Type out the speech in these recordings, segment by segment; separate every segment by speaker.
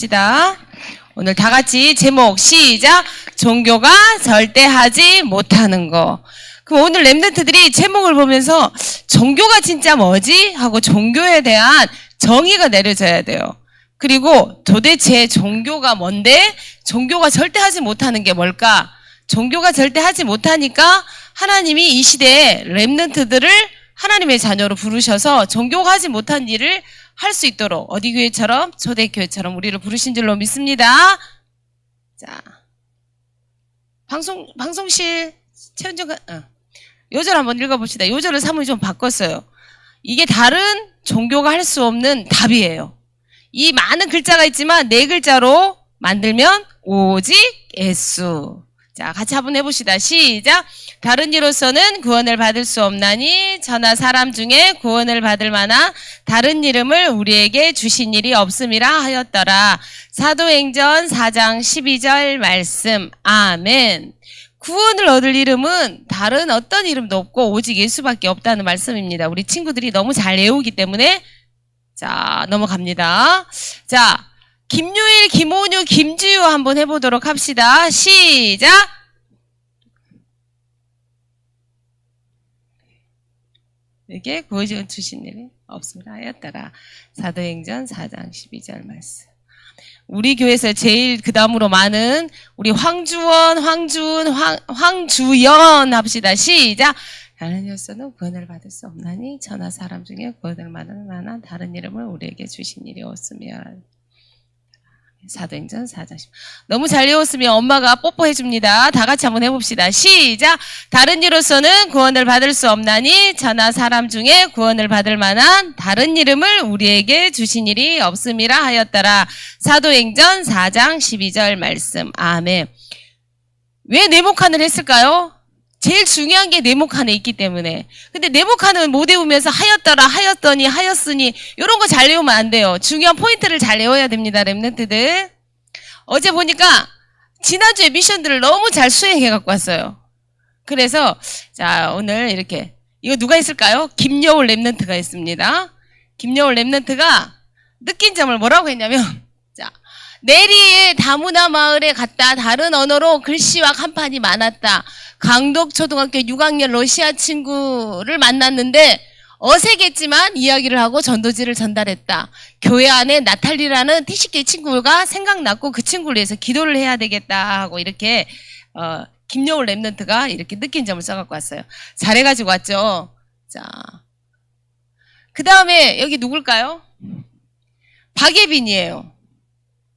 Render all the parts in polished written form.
Speaker 1: 시다. 오늘 다 같이 제목 시작. 종교가 절대 하지 못하는 거. 그럼 오늘 랩런트들이 제목을 보면서 종교가 진짜 뭐지? 하고 종교에 대한 정의가 내려져야 돼요. 그리고 도대체 종교가 뭔데? 종교가 절대 하지 못하는 게 뭘까? 종교가 절대 하지 못하니까 하나님이 이 시대에 랩런트들을 하나님의 자녀로 부르셔서 종교가 하지 못한 일을 할 수 있도록 어디 교회처럼 초대교회처럼 우리를 부르신 줄로 믿습니다. 자, 방송실 최은정 요절 한번 읽어봅시다. 요절을 사문이 좀 바꿨어요. 이게 다른 종교가 할 수 없는 답이에요. 이 많은 글자가 있지만 네 글자로 만들면 오직 예수. 자, 같이 한번 해봅시다. 시작. 다른 이로서는 구원을 받을 수 없나니 저나 사람 중에 구원을 받을 만한 다른 이름을 우리에게 주신 일이 없음이라 하였더라. 사도행전 4장 12절 말씀. 아멘. 구원을 얻을 이름은 다른 어떤 이름도 없고 오직 예수밖에 없다는 말씀입니다. 우리 친구들이 너무 잘 외우기 때문에 자, 넘어갑니다. 자, 김유일, 김온유, 김주유 한번 해보도록 합시다. 시작. 이게 구원 주신 일이 없음이라 하였더라. 사도행전 4장 12절 말씀. 우리 교회에서 제일 그 다음으로 많은 우리 황주원, 황준, 황주연 합시다. 시작. 다른 이로서는 구원을 받을 수 없나니 저나 사람 중에 구원을 받을 만한 다른 이름을 우리에게 주신 일이 없으며. 사도행전 4장 10. 너무 잘 외웠으면 엄마가 뽀뽀해 줍니다. 다 같이 한번 해봅시다. 시작. 다른 이로서는 구원을 받을 수 없나니 저나 사람 중에 구원을 받을 만한 다른 이름을 우리에게 주신 일이 없음이라 하였더라. 사도행전 4장 12절 말씀. 아멘. 왜 네모칸을 했을까요? 제일 중요한 게 네모칸에 있기 때문에. 근데 네모칸은 못 외우면서 하였더라, 하였더니, 하였으니 이런 거 잘 외우면 안 돼요. 중요한 포인트를 잘 외워야 됩니다. 랩런트들. 어제 보니까 지난주에 미션들을 너무 잘 수행해 갖고 왔어요. 그래서 자, 오늘 이렇게 이거 누가 했을까요? 김여울 랩런트가 했습니다. 김여울 랩런트가 느낀 점을 뭐라고 했냐면 자, 내리의 다문화 마을에 갔다 다른 언어로 글씨와 간판이 많았다. 강덕초등학교 6학년 러시아 친구를 만났는데 어색했지만 이야기를 하고 전도지를 전달했다. 교회 안에 나탈리라는 티시케 친구가 생각났고 그 친구를 위해서 기도를 해야 되겠다 하고 이렇게 김여울 랩런트가 이렇게 느낀 점을 써갖고 왔어요. 잘해가지고 왔죠. 자, 그 다음에 여기 누굴까요? 박예빈이에요.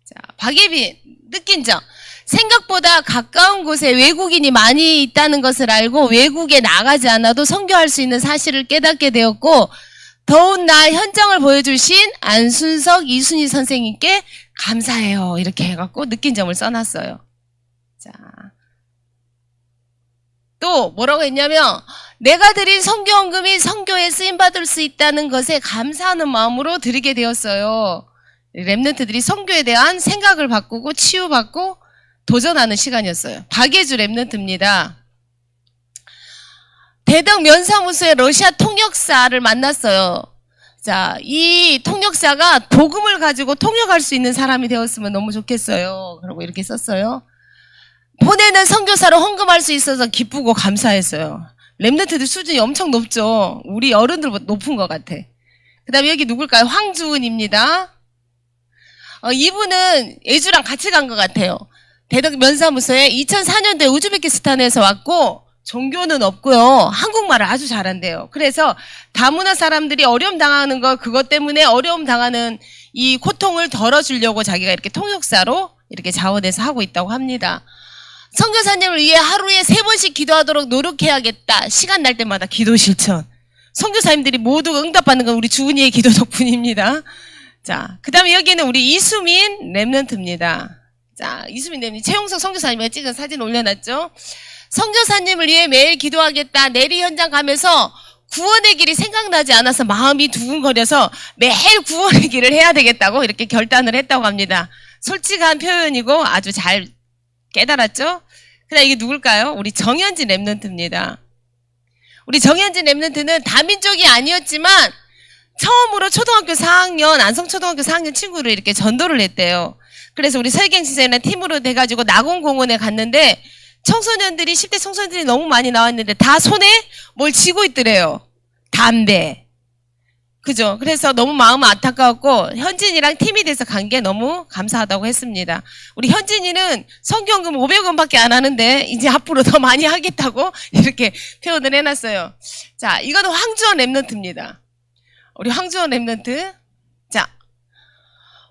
Speaker 1: 자, 박예빈 느낀 점. 생각보다 가까운 곳에 외국인이 많이 있다는 것을 알고 외국에 나가지 않아도 선교할 수 있는 사실을 깨닫게 되었고 더운 날 현장을 보여주신 안순석, 이순희 선생님께 감사해요. 이렇게 해갖고 느낀 점을 써놨어요. 자, 또 뭐라고 했냐면 내가 드린 선교헌금이 선교에 쓰임받을 수 있다는 것에 감사하는 마음으로 드리게 되었어요. 랩런트들이 선교에 대한 생각을 바꾸고 치유받고 도전하는 시간이었어요. 박예주 랩런트입니다. 대덕 면사무소의 러시아 통역사를 만났어요. 자, 이 통역사가 복음을 가지고 통역할 수 있는 사람이 되었으면 너무 좋겠어요. 그리고 이렇게 썼어요. 보내는 선교사로 헌금할 수 있어서 기쁘고 감사했어요. 랩런트들 수준이 엄청 높죠. 우리 어른들보다 높은 것 같아. 그 다음에 여기 누굴까요? 황주은입니다. 이분은 예주랑 같이 간 것 같아요. 대덕 면사무소에 2004년도에 우즈베키스탄에서 왔고 종교는 없고요. 한국말을 아주 잘한대요. 그래서 다문화 사람들이 어려움 당하는 거 그것 때문에 어려움 당하는 이 고통을 덜어주려고 자기가 이렇게 통역사로 이렇게 자원해서 하고 있다고 합니다. 선교사님을 위해 하루에 3번씩 기도하도록 노력해야겠다. 시간 날 때마다 기도 실천. 선교사님들이 모두 응답받는 건 우리 주은이의 기도 덕분입니다. 자, 그 다음에 여기는 우리 이수민 랩런트입니다. 자, 이수민 랩런트 최용석 선교사님이 찍은 사진 올려놨죠. 선교사님을 위해 매일 기도하겠다. 내리 현장 가면서 구원의 길이 생각나지 않아서 마음이 두근거려서 매일 구원의 길을 해야 되겠다고 이렇게 결단을 했다고 합니다. 솔직한 표현이고 아주 잘 깨달았죠. 그다음 이게 누굴까요? 우리 정현진 랩런트입니다. 우리 정현진 랩런트는 다민족이 아니었지만 처음으로 초등학교 4학년 안성초등학교 4학년 친구를 이렇게 전도를 했대요. 그래서 우리 설경지사이나 팀으로 돼가지고 낙원공원에 갔는데 청소년들이 10대 청소년들이 너무 많이 나왔는데 다 손에 뭘 쥐고 있더래요. 담배. 그죠? 그래서 너무 마음 안타까웠고 현진이랑 팀이 돼서 간 게 너무 감사하다고 했습니다. 우리 현진이는 성경금 500원밖에 안 하는데 이제 앞으로 더 많이 하겠다고 이렇게 표현을 해놨어요. 자, 이거는 황주원 랩런트입니다. 우리 황주원 랩런트. 자,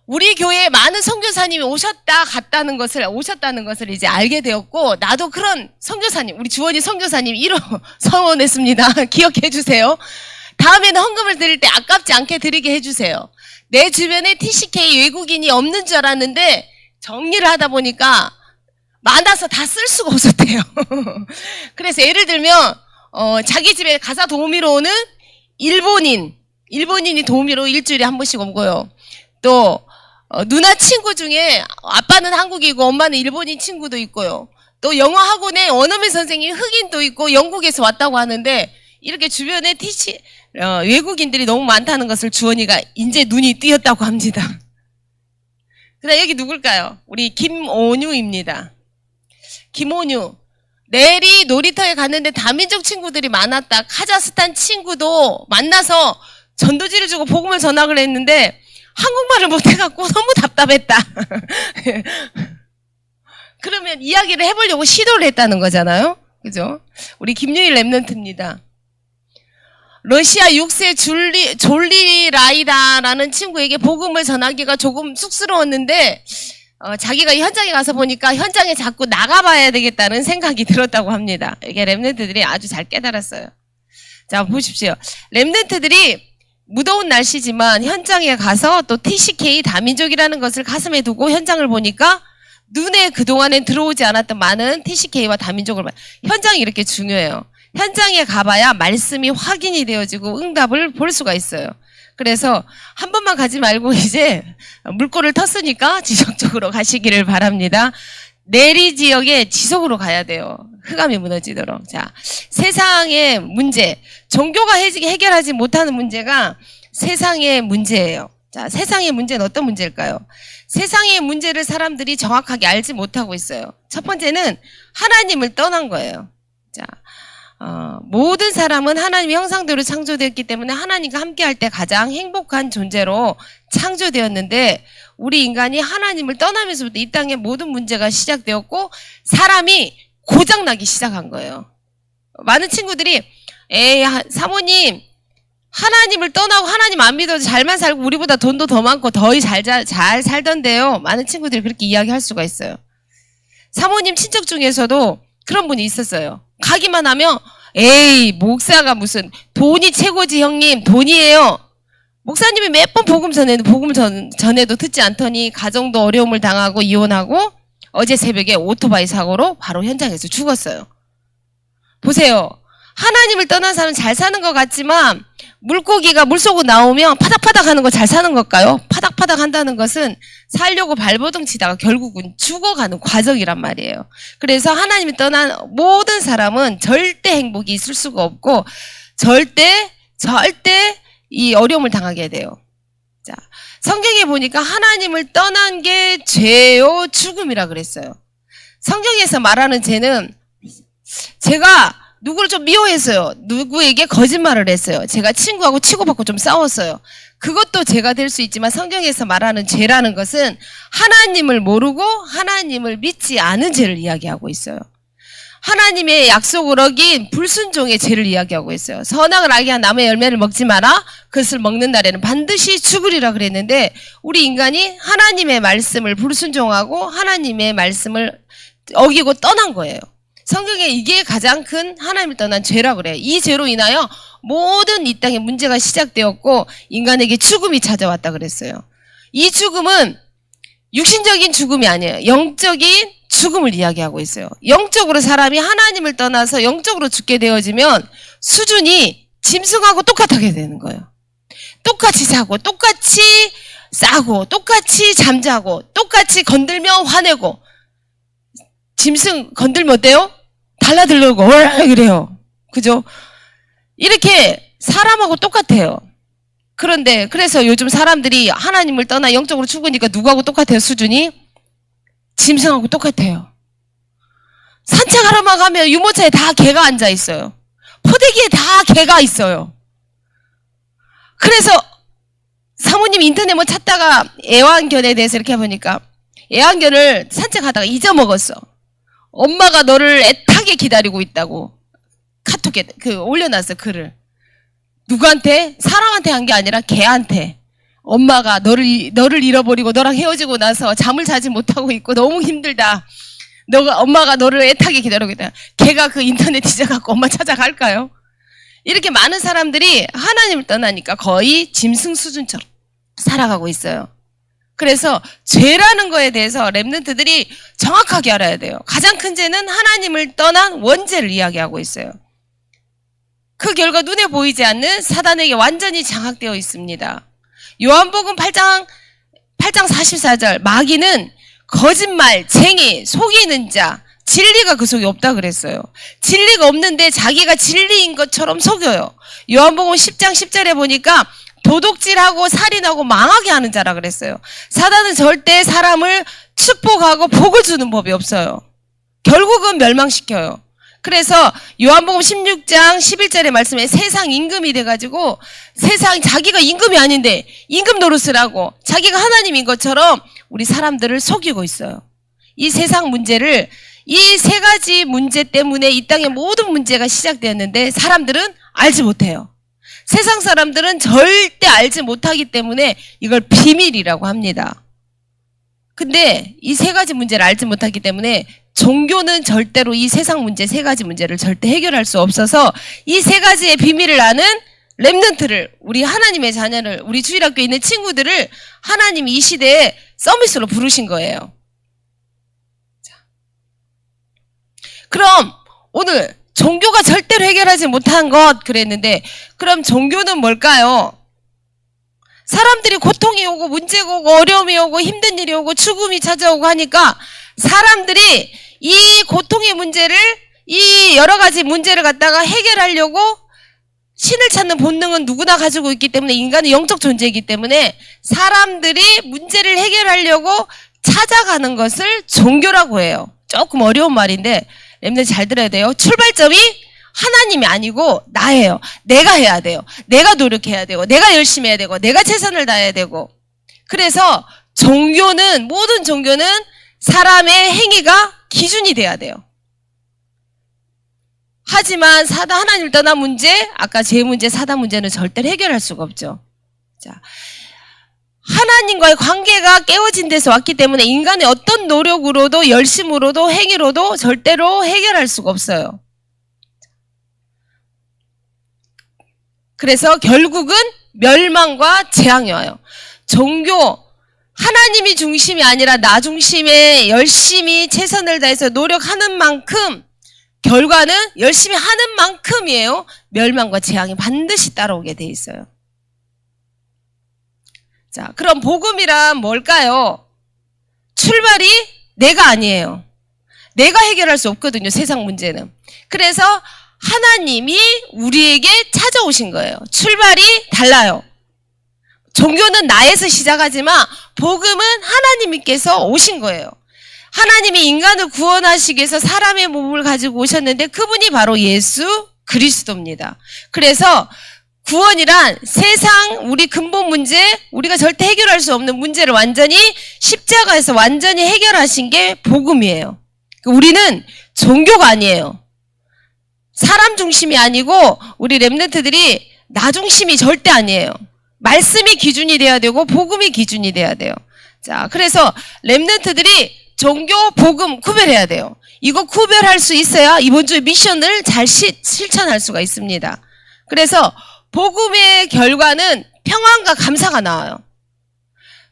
Speaker 1: 우리 교회에 많은 선교사님이 오셨다는 것을 이제 알게 되었고 나도 그런 선교사님, 우리 주원이 선교사님 1호 서원했습니다. 기억해 주세요. 다음에는 헌금을 드릴 때 아깝지 않게 드리게 해주세요. 내 주변에 TCK 외국인이 없는 줄 알았는데 정리를 하다 보니까 많아서 다 쓸 수가 없었대요. 그래서 예를 들면 자기 집에 가사 도우미로 오는 일본인이 도우미로 일주일에 한 번씩 오고요. 또 누나 친구 중에 아빠는 한국이고 엄마는 일본인 친구도 있고요. 또 영어 학원에 원어민 선생님이 흑인도 있고 영국에서 왔다고 하는데 이렇게 주변에 외국인들이 너무 많다는 것을 주원이가 이제 눈이 띄었다고 합니다. 그다음 여기 누굴까요? 우리 김온유입니다. 김온유. 내리 놀이터에 갔는데 다민족 친구들이 많았다. 카자흐스탄 친구도 만나서 전도지를 주고 복음을 전하기로 했는데 한국말을 못해갖고 너무 답답했다. 그러면 이야기를 해보려고 시도를 했다는 거잖아요. 그죠? 우리 김유일 랩런트입니다. 러시아 6세 졸리라이다라는 친구에게 복음을 전하기가 조금 쑥스러웠는데 자기가 현장에 가서 보니까 현장에 자꾸 나가봐야 되겠다는 생각이 들었다고 합니다. 이게 랩런트들이 아주 잘 깨달았어요. 자, 보십시오. 랩런트들이 무더운 날씨지만 현장에 가서 또 TCK 다민족이라는 것을 가슴에 두고 현장을 보니까 눈에 그동안엔 들어오지 않았던 많은 TCK와 다민족을 현장이 이렇게 중요해요. 현장에 가봐야 말씀이 확인이 되어지고 응답을 볼 수가 있어요. 그래서 한 번만 가지 말고 이제 물꼬를 텄으니까 지속적으로 가시기를 바랍니다. 내리 지역에 지속으로 가야 돼요. 흑암이 무너지도록. 자, 세상의 문제, 종교가 해결하지 못하는 문제가 세상의 문제예요. 자, 세상의 문제는 어떤 문제일까요? 세상의 문제를 사람들이 정확하게 알지 못하고 있어요. 첫 번째는 하나님을 떠난 거예요. 자, 모든 사람은 하나님의 형상대로 창조되었기 때문에 하나님과 함께할 때 가장 행복한 존재로 창조되었는데 우리 인간이 하나님을 떠나면서부터 이 땅의 모든 문제가 시작되었고 사람이 고장나기 시작한 거예요. 많은 친구들이 에이 사모님 하나님을 떠나고 하나님 안 믿어도 잘만 살고 우리보다 돈도 더 많고 더 잘 살던데요. 많은 친구들이 그렇게 이야기할 수가 있어요. 사모님 친척 중에서도 그런 분이 있었어요. 가기만 하면 에이 목사가 무슨 돈이 최고지 형님 돈이에요. 목사님이 몇 번 복음 전에도 듣지 않더니 가정도 어려움을 당하고 이혼하고 어제 새벽에 오토바이 사고로 바로 현장에서 죽었어요. 보세요. 하나님을 떠난 사람은 잘 사는 것 같지만 물고기가 물속으로 나오면 파닥파닥 하는 거 잘 사는 걸까요? 파닥파닥 한다는 것은 살려고 발버둥 치다가 결국은 죽어가는 과정이란 말이에요. 그래서 하나님을 떠난 모든 사람은 절대 행복이 있을 수가 없고 절대 이 어려움을 당하게 돼요. 자, 성경에 보니까 하나님을 떠난 게 죄요 죽음이라 그랬어요. 성경에서 말하는 죄는 제가 누구를 좀 미워했어요. 누구에게 거짓말을 했어요. 제가 친구하고 치고받고 좀 싸웠어요. 그것도 죄가 될 수 있지만 성경에서 말하는 죄라는 것은 하나님을 모르고 하나님을 믿지 않은 죄를 이야기하고 있어요. 하나님의 약속을 어긴 불순종의 죄를 이야기하고 있어요. 선악을 알게 한 나무의 열매를 먹지 마라. 그것을 먹는 날에는 반드시 죽으리라 그랬는데 우리 인간이 하나님의 말씀을 불순종하고 하나님의 말씀을 어기고 떠난 거예요. 성경에 이게 가장 큰 하나님을 떠난 죄라고 그래요. 이 죄로 인하여 모든 이 땅에 문제가 시작되었고 인간에게 죽음이 찾아왔다 그랬어요. 이 죽음은 육신적인 죽음이 아니에요. 영적인 죽음을 이야기하고 있어요. 영적으로 사람이 하나님을 떠나서 영적으로 죽게 되어지면 수준이 짐승하고 똑같게 되는 거예요. 똑같이 자고 똑같이 싸고 똑같이 잠자고 똑같이 건들면 화내고 짐승 건들면 어때요? 달라들려고 그래요. 그죠? 이렇게 사람하고 똑같아요. 그런데 그래서 요즘 사람들이 하나님을 떠나 영적으로 죽으니까 누구하고 똑같아요 수준이? 짐승하고 똑같아요. 산책하러만 가면 유모차에 다 개가 앉아 있어요. 포대기에 다 개가 있어요. 그래서 사모님 인터넷 뭐 찾다가 애완견에 대해서 이렇게 해보니까 애완견을 산책하다가 잊어먹었어. 엄마가 너를 애타게 기다리고 있다고 카톡에 올려놨어, 글을. 누구한테? 사람한테 한 게 아니라 개한테. 엄마가 너를 잃어버리고 너랑 헤어지고 나서 잠을 자지 못하고 있고 너무 힘들다. 엄마가 너를 애타게 기다리고 있다. 걔가 그 인터넷 뒤져갖고 엄마 찾아갈까요? 이렇게 많은 사람들이 하나님을 떠나니까 거의 짐승 수준처럼 살아가고 있어요. 그래서 죄라는 거에 대해서 렘넌트들이 정확하게 알아야 돼요. 가장 큰 죄는 하나님을 떠난 원죄를 이야기하고 있어요. 그 결과 눈에 보이지 않는 사단에게 완전히 장악되어 있습니다. 요한복음 8장 44절 마귀는 거짓말, 쟁이, 속이는 자, 진리가 그 속에 없다 그랬어요. 진리가 없는데 자기가 진리인 것처럼 속여요. 요한복음 10장 10절에 보니까 도둑질하고 살인하고 망하게 하는 자라 그랬어요. 사단은 절대 사람을 축복하고 복을 주는 법이 없어요. 결국은 멸망시켜요. 그래서 요한복음 16장 11절의 말씀에 세상 임금이 돼가지고 세상 자기가 임금이 아닌데 임금 노릇을 하고 자기가 하나님인 것처럼 우리 사람들을 속이고 있어요. 이 세상 문제를 이 세 가지 문제 때문에 이 땅의 모든 문제가 시작되었는데 사람들은 알지 못해요. 세상 사람들은 절대 알지 못하기 때문에 이걸 비밀이라고 합니다. 근데 이 세 가지 문제를 알지 못하기 때문에 종교는 절대로 이 세상 문제 세 가지 문제를 절대 해결할 수 없어서 이 세 가지의 비밀을 아는 렘넌트를 우리 하나님의 자녀를 우리 주일학교에 있는 친구들을 하나님이 이 시대에 서밋으로 부르신 거예요. 자. 그럼 오늘 종교가 절대로 해결하지 못한 것 그랬는데 그럼 종교는 뭘까요? 사람들이 고통이 오고 문제가 오고 어려움이 오고 힘든 일이 오고 죽음이 찾아오고 하니까 사람들이 이 고통의 문제를 이 여러 가지 문제를 갖다가 해결하려고 신을 찾는 본능은 누구나 가지고 있기 때문에 인간은 영적 존재이기 때문에 사람들이 문제를 해결하려고 찾아가는 것을 종교라고 해요. 조금 어려운 말인데 렘넌트 잘 들어야 돼요. 출발점이 하나님이 아니고 나예요. 내가 해야 돼요. 내가 노력해야 되고 내가 열심히 해야 되고 내가 최선을 다해야 되고 그래서 종교는 모든 종교는 사람의 행위가 기준이 돼야 돼요. 하지만 하나님을 떠난 문제, 아까 제 문제, 사단 문제는 절대로 해결할 수가 없죠. 자, 하나님과의 관계가 깨어진 데서 왔기 때문에 인간의 어떤 노력으로도 열심으로도 행위로도 절대로 해결할 수가 없어요. 그래서 결국은 멸망과 재앙이 와요. 종교, 하나님이 중심이 아니라 나 중심에 열심히 최선을 다해서 노력하는 만큼 결과는 열심히 하는 만큼이에요. 멸망과 재앙이 반드시 따라오게 돼 있어요. 자, 그럼 복음이란 뭘까요? 출발이 내가 아니에요. 내가 해결할 수 없거든요. 세상 문제는. 그래서 하나님이 우리에게 찾아오신 거예요. 출발이 달라요. 종교는 나에서 시작하지만 복음은 하나님께서 오신 거예요. 하나님이 인간을 구원하시기 위해서 사람의 몸을 가지고 오셨는데 그분이 바로 예수 그리스도입니다. 그래서 구원이란 세상 우리 근본 문제 우리가 절대 해결할 수 없는 문제를 완전히 십자가에서 완전히 해결하신 게 복음이에요. 우리는 종교가 아니에요. 사람 중심이 아니고 우리 렘넌트들이 나 중심이 절대 아니에요. 말씀이 기준이 돼야 되고 복음이 기준이 돼야 돼요. 자, 그래서 렘넌트들이 종교, 복음 구별해야 돼요. 이거 구별할 수 있어야 이번 주에 미션을 잘 실천할 수가 있습니다. 그래서 복음의 결과는 평안과 감사가 나와요.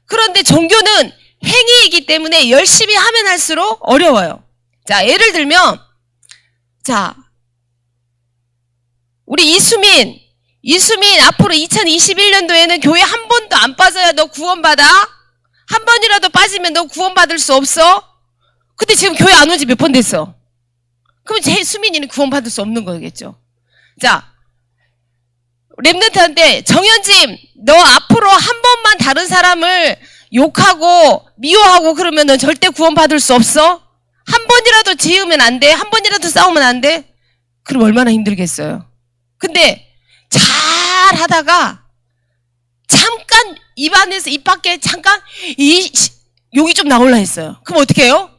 Speaker 1: 그런데 종교는 행위이기 때문에 열심히 하면 할수록 어려워요. 자, 예를 들면 자, 우리 이수민 앞으로 2021년도에는 교회 한 번도 안 빠져야 너 구원받아? 한 번이라도 빠지면 너 구원받을 수 없어? 근데 지금 교회 안 온 지 몇 번 됐어? 그럼 제 수민이는 구원받을 수 없는 거겠죠. 자, 렘넌트한테 정현진 너 앞으로 한 번만 다른 사람을 욕하고 미워하고 그러면은 절대 구원받을 수 없어? 한 번이라도 지으면 안 돼? 한 번이라도 싸우면 안 돼? 그럼 얼마나 힘들겠어요. 근데 잘 하다가 잠깐 입 밖에 잠깐 욕이 좀 나올라 했어요. 그럼 어떻게 해요?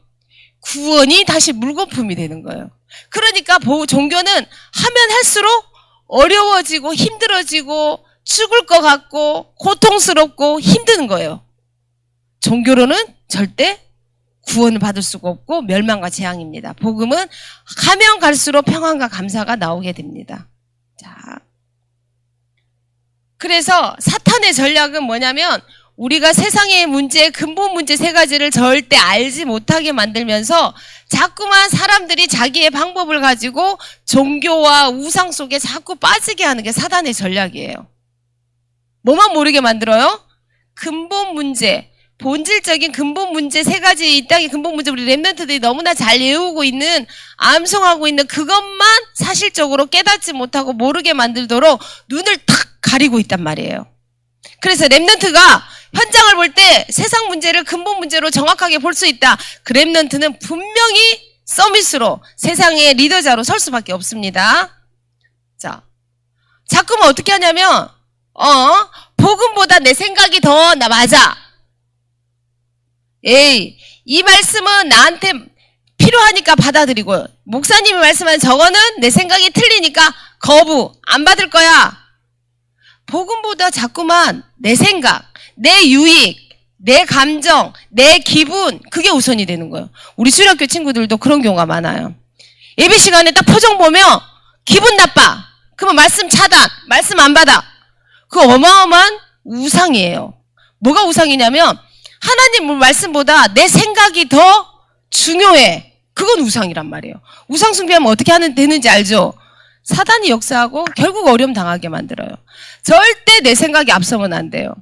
Speaker 1: 구원이 다시 물거품이 되는 거예요. 그러니까 종교는 하면 할수록 어려워지고 힘들어지고 죽을 것 같고 고통스럽고 힘든 거예요. 종교로는 절대 구원을 받을 수가 없고 멸망과 재앙입니다. 복음은 가면 갈수록 평안과 감사가 나오게 됩니다. 자, 그래서 사탄의 전략은 뭐냐면 우리가 세상의 문제, 근본 문제 세 가지를 절대 알지 못하게 만들면서 자꾸만 사람들이 자기의 방법을 가지고 종교와 우상 속에 자꾸 빠지게 하는 게 사단의 전략이에요. 뭐만 모르게 만들어요? 근본 문제, 본질적인 근본 문제 세 가지, 이 땅의 근본 문제 우리 랩런트들이 너무나 잘 외우고 있는, 암송하고 있는 그것만 사실적으로 깨닫지 못하고 모르게 만들도록 눈을 탁 가리고 있단 말이에요. 그래서 랩런트가 현장을 볼 때 세상 문제를 근본 문제로 정확하게 볼 수 있다. 그 랩런트는 분명히 서밋으로 세상의 리더자로 설 수밖에 없습니다. 자, 자꾸만 어떻게 하냐면 복음보다 내 생각이 더 맞아. 에이, 이 말씀은 나한테 필요하니까 받아들이고 목사님이 말씀한 저거는 내 생각이 틀리니까 거부, 안 받을 거야. 복음보다 자꾸만 내 생각, 내 유익, 내 감정, 내 기분, 그게 우선이 되는 거예요. 우리 수련학교 친구들도 그런 경우가 많아요. 예배 시간에 딱 표정 보면 기분 나빠. 그러면 말씀 차단, 말씀 안 받아. 그거 어마어마한 우상이에요. 뭐가 우상이냐면 하나님 말씀보다 내 생각이 더 중요해. 그건 우상이란 말이에요. 우상 숭배하면 어떻게 되는지 알죠? 사단이 역사하고 결국 어려움 당하게 만들어요. 절대 내 생각이 앞서면 안 돼요.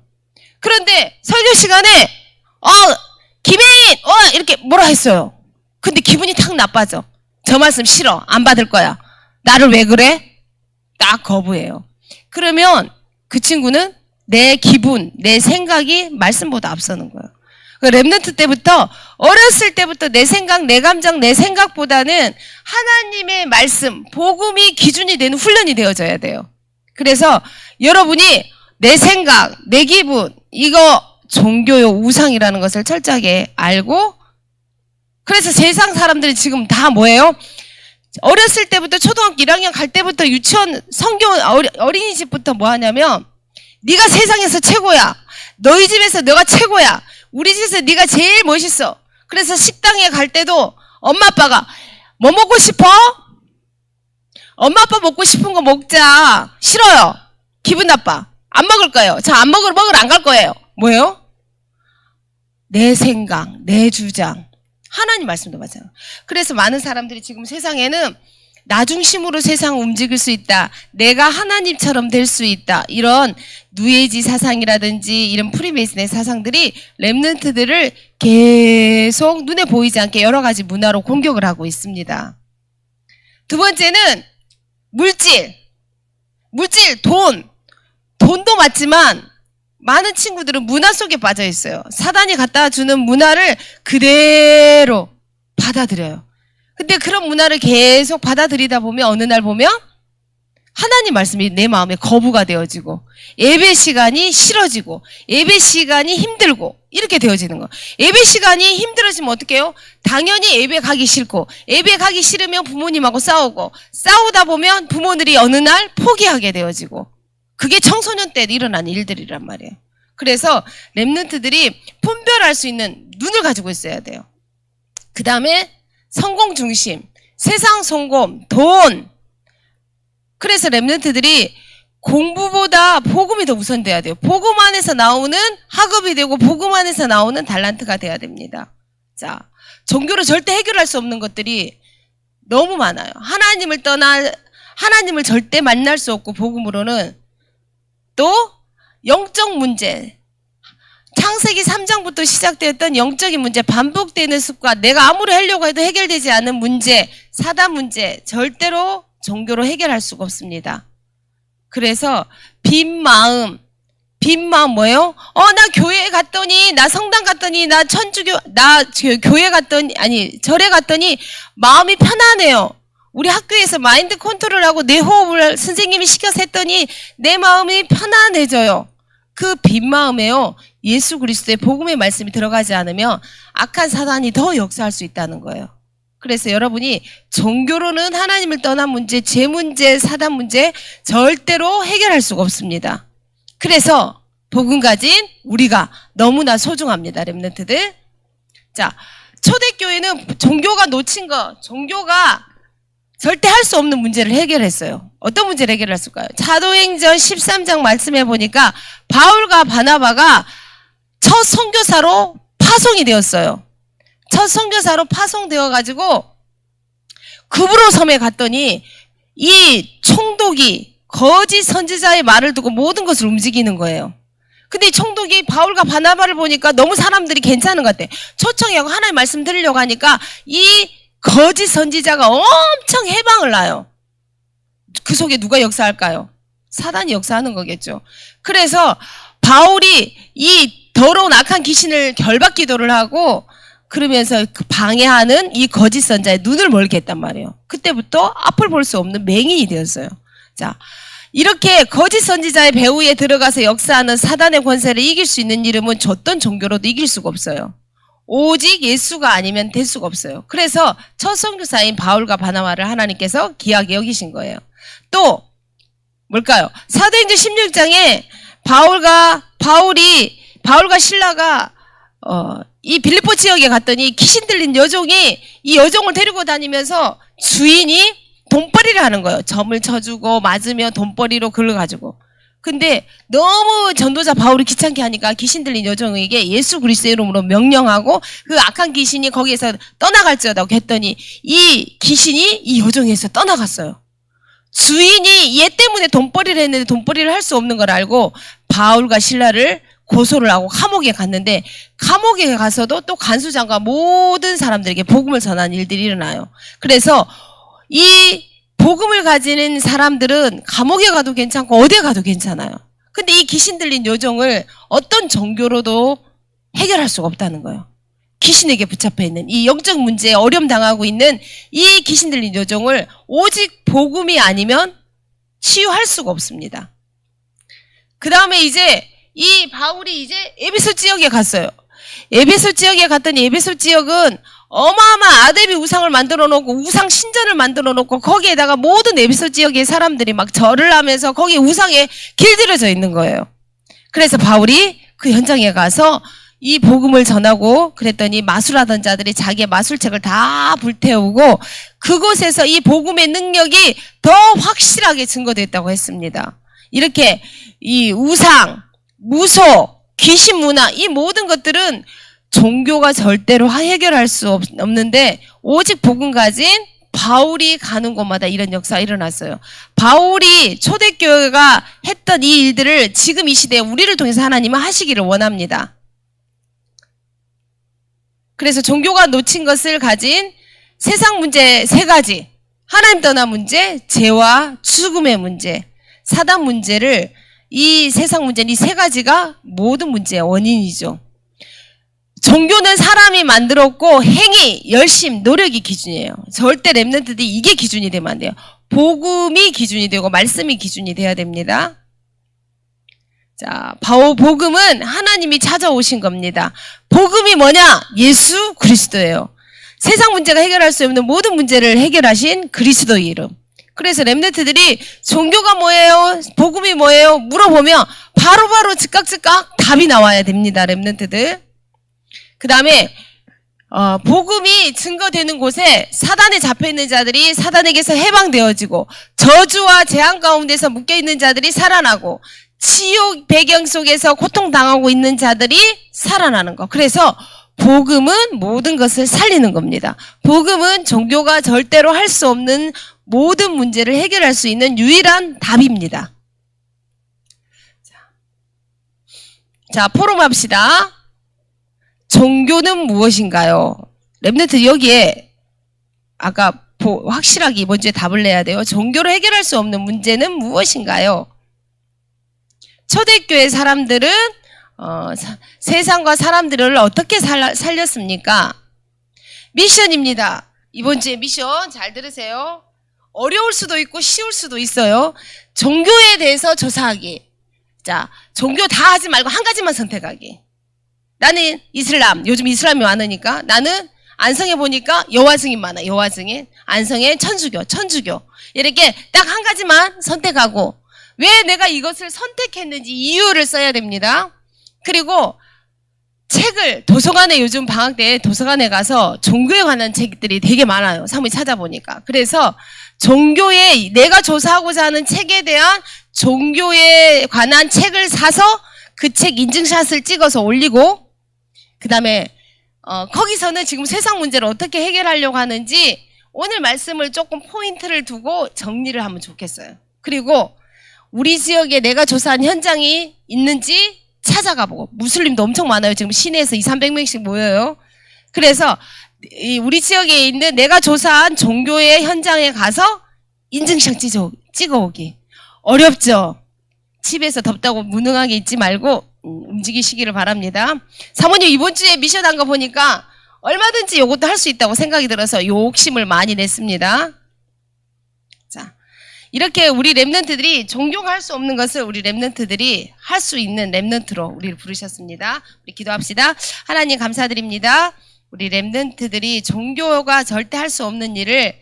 Speaker 1: 그런데 설교 시간에 김혜인 이렇게 뭐라 했어요. 근데 기분이 탁 나빠져. 저 말씀 싫어. 안 받을 거야. 나를 왜 그래? 딱 거부해요. 그러면 그 친구는 내 기분, 내 생각이 말씀보다 앞서는 거예요. 랩런트 때부터, 어렸을 때부터 내 생각, 내 감정, 내 생각보다는 하나님의 말씀, 복음이 기준이 되는 훈련이 되어져야 돼요. 그래서 여러분이 내 생각, 내 기분, 이거 종교요, 우상이라는 것을 철저하게 알고, 그래서 세상 사람들이 지금 다 뭐예요? 어렸을 때부터 초등학교 1학년 갈 때부터 유치원, 성경, 어린이집부터 뭐 하냐면 네가 세상에서 최고야. 너희 집에서 너가 최고야. 우리 집에서 네가 제일 멋있어. 그래서 식당에 갈 때도 엄마 아빠가 뭐 먹고 싶어? 엄마 아빠 먹고 싶은 거 먹자. 싫어요. 기분 나빠. 안 먹을 거예요. 저 안 먹으러 안 갈 거예요. 뭐예요? 내 생각, 내 주장. 하나님 말씀도 마찬가지예요. 그래서 많은 사람들이 지금 세상에는 나 중심으로 세상을 움직일 수 있다. 내가 하나님처럼 될 수 있다. 이런 뉴에이지 사상이라든지 이런 프리메이슨의 사상들이 랩런트들을 계속 눈에 보이지 않게 여러 가지 문화로 공격을 하고 있습니다. 두 번째는 물질, 돈도 맞지만 많은 친구들은 문화 속에 빠져 있어요. 사단이 갖다 주는 문화를 그대로 받아들여요. 근데 그런 문화를 계속 받아들이다 보면 어느 날 보면 하나님 말씀이 내 마음에 거부가 되어지고 예배 시간이 싫어지고 예배 시간이 힘들고 이렇게 되어지는 거예요. 예배 시간이 힘들어지면 어떻게 해요? 당연히 예배 가기 싫고 예배 가기 싫으면 부모님하고 싸우고 싸우다 보면 부모들이 어느 날 포기하게 되어지고 그게 청소년 때 일어난 일들이란 말이에요. 그래서 랩런트들이 분별할 수 있는 눈을 가지고 있어야 돼요. 그 다음에 성공 중심, 세상 성공, 돈. 그래서 랩런트들이 공부보다 복음이 더 우선돼야 돼요. 복음 안에서 나오는 학업이 되고 복음 안에서 나오는 달란트가 돼야 됩니다. 자, 종교로 절대 해결할 수 없는 것들이 너무 많아요. 하나님을 절대 만날 수 없고 복음으로는 또 영적 문제, 창세기 3장부터 시작되었던 영적인 문제, 반복되는 습관, 내가 아무리 하려고 해도 해결되지 않은 문제, 사단 문제 절대로 종교로 해결할 수가 없습니다. 그래서 빈 마음, 빈 마음 뭐예요? 나 교회 갔더니, 나 성당 갔더니, 나 교회 갔더니, 아니, 절에 갔더니 마음이 편안해요. 우리 학교에서 마인드 컨트롤하고 내 호흡을 선생님이 시켜서 했더니 내 마음이 편안해져요. 그 빈 마음에요. 예수 그리스도의 복음의 말씀이 들어가지 않으면 악한 사단이 더 역사할 수 있다는 거예요. 그래서 여러분이 종교로는 하나님을 떠난 문제, 죄 문제, 사단 문제 절대로 해결할 수가 없습니다. 그래서 복음 가진 우리가 너무나 소중합니다. 렘넌트들. 자, 초대교회는 종교가 놓친 거, 종교가 절대 할 수 없는 문제를 해결했어요. 어떤 문제를 해결했을까요? 사도행전 13장 말씀해 보니까 바울과 바나바가 첫 선교사로 파송이 되었어요. 첫 선교사로 파송되어 가지고 그브로 섬에 갔더니 이 총독이 거짓 선지자의 말을 듣고 모든 것을 움직이는 거예요. 근데 이 총독이 바울과 바나바를 보니까 너무 사람들이 괜찮은 것 같아. 초청하고 하나님 말씀 들으려고 하니까 이 거짓 선지자가 엄청 해방을 놔요. 그 속에 누가 역사할까요? 사단이 역사하는 거겠죠. 그래서 바울이 이 더러운 악한 귀신을 결박 기도를 하고 그러면서 그 방해하는 이 거짓 선자의 눈을 멀게 했단 말이에요. 그때부터 앞을 볼 수 없는 맹인이 되었어요. 자, 이렇게 거짓 선지자의 배후에 들어가서 역사하는 사단의 권세를 이길 수 있는 이름은 어떤 종교로도 이길 수가 없어요. 오직 예수가 아니면 될 수가 없어요. 그래서 첫 선교사인 바울과 바나바를 하나님께서 귀하게 여기신 거예요. 또 뭘까요? 사도행전 16장에 바울과 신라가 이 빌립보 지역에 갔더니 귀신 들린 여종이 이 여종을 데리고 다니면서 주인이 돈벌이를 하는 거예요. 점을 쳐주고 맞으면 돈벌이로 그걸 가지고. 근데 너무 전도자 바울이 귀찮게 하니까 귀신 들린 여종에게 예수 그리스도의 이름으로 명령하고 그 악한 귀신이 거기에서 떠나갈지어다고 했더니 이 귀신이 이 여종에서 떠나갔어요. 주인이 얘 때문에 돈벌이를 했는데 돈벌이를 할 수 없는 걸 알고 바울과 신라를 고소를 하고 감옥에 갔는데 감옥에 가서도 또 간수장과 모든 사람들에게 복음을 전하는 일들이 일어나요. 그래서 이 복음을 가지는 사람들은 감옥에 가도 괜찮고 어디에 가도 괜찮아요. 근데 이 귀신 들린 여종을 어떤 종교로도 해결할 수가 없다는 거예요. 귀신에게 붙잡혀 있는 이 영적 문제에 어려움 당하고 있는 이 귀신 들린 여종을 오직 복음이 아니면 치유할 수가 없습니다. 그 다음에 이제 이 바울이 이제 에베소 지역에 갔어요. 에베소 지역에 갔더니 에베소 지역은 어마어마한 아데비 우상을 만들어 놓고 우상 신전을 만들어 놓고 거기에다가 모든 에베소 지역의 사람들이 막 절을 하면서 거기 우상에 길들여져 있는 거예요. 그래서 바울이 그 현장에 가서 이 복음을 전하고 그랬더니 마술하던 자들이 자기의 마술책을 다 불태우고 그곳에서 이 복음의 능력이 더 확실하게 증거됐다고 했습니다. 이렇게 이 우상, 무소, 귀신 문화 이 모든 것들은 종교가 절대로 해결할 수 없는데 오직 복음 가진 바울이 가는 곳마다 이런 역사가 일어났어요. 바울이 초대교회가 했던 이 일들을 지금 이 시대에 우리를 통해서 하나님은 하시기를 원합니다. 그래서 종교가 놓친 것을 가진 세상 문제 3가지, 하나님 떠난 문제, 죄와 죽음의 문제, 사단 문제를 이 세상 문제는 이 3가지가 모든 문제의 원인이죠. 종교는 사람이 만들었고 행위, 열심, 노력이 기준이에요. 절대 렘넌트들이 이게 기준이 되면 안 돼요. 복음이 기준이 되고 말씀이 기준이 돼야 됩니다. 자, 복음은 하나님이 찾아오신 겁니다. 복음이 뭐냐? 예수 그리스도예요. 세상 문제가 해결할 수 없는 모든 문제를 해결하신 그리스도의 이름. 그래서 렘넌트들이 종교가 뭐예요? 복음이 뭐예요? 물어보면 바로바로 즉각 답이 나와야 됩니다. 렘넌트들. 그 다음에 복음이 증거되는 곳에 사단에 잡혀있는 자들이 사단에게서 해방되어지고 저주와 재앙 가운데서 묶여있는 자들이 살아나고 지옥 배경 속에서 고통당하고 있는 자들이 살아나는 거. 그래서 복음은 모든 것을 살리는 겁니다. 복음은 종교가 절대로 할 수 없는 모든 문제를 해결할 수 있는 유일한 답입니다. 자, 포럼합시다. 종교는 무엇인가요? 렘넌트 여기에 아까 확실하게 이번 주에 답을 내야 돼요. 종교로 해결할 수 없는 문제는 무엇인가요? 초대교회 사람들은 세상과 사람들을 어떻게 살렸습니까? 미션입니다. 이번 주에 미션 잘 들으세요. 어려울 수도 있고 쉬울 수도 있어요. 종교에 대해서 조사하기. 자, 종교 다 하지 말고 한 가지만 선택하기. 나는 이슬람, 요즘 이슬람이 많으니까 나는 안성에 보니까 여호와 증인 많아. 여호와 증인. 안성에 천주교. 이렇게 딱 한 가지만 선택하고 왜 내가 이것을 선택했는지 이유를 써야 됩니다. 그리고 책을 도서관에 요즘 방학 때 도서관에 가서 종교에 관한 책들이 되게 많아요. 사무실 찾아보니까. 그래서 종교에 내가 조사하고자 하는 책에 대한 종교에 관한 책을 사서 그 책 인증샷을 찍어서 올리고 그 다음에 거기서는 지금 세상 문제를 어떻게 해결하려고 하는지 오늘 말씀을 조금 포인트를 두고 정리를 하면 좋겠어요. 그리고 우리 지역에 내가 조사한 현장이 있는지 찾아가 보고 무슬림도 엄청 많아요. 지금 시내에서 200~300명씩 모여요. 그래서 우리 지역에 있는 내가 조사한 종교의 현장에 가서 인증샷 찍어오기. 어렵죠? 집에서 덥다고 무능하게 있지 말고 움직이시기를 바랍니다. 사모님 이번 주에 미션 한 거 보니까 얼마든지 이것도 할 수 있다고 생각이 들어서 욕심을 많이 냈습니다. 자, 이렇게 우리 랩런트들이 종교가 할 수 없는 것을 우리 랩런트들이 할 수 있는 랩런트로 우리를 부르셨습니다. 우리 기도합시다. 하나님 감사드립니다. 우리 랩런트들이 종교가 절대 할 수 없는 일을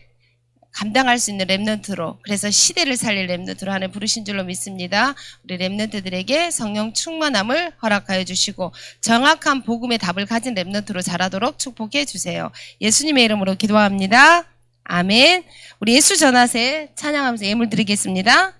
Speaker 1: 감당할 수 있는 랩런트로, 그래서 시대를 살릴 랩런트로 하나님 부르신 줄로 믿습니다. 우리 랩런트들에게 성령 충만함을 허락하여 주시고 정확한 복음의 답을 가진 랩런트로 자라도록 축복해 주세요. 예수님의 이름으로 기도합니다. 아멘. 우리 예수 전하세 찬양하면서 예물 드리겠습니다.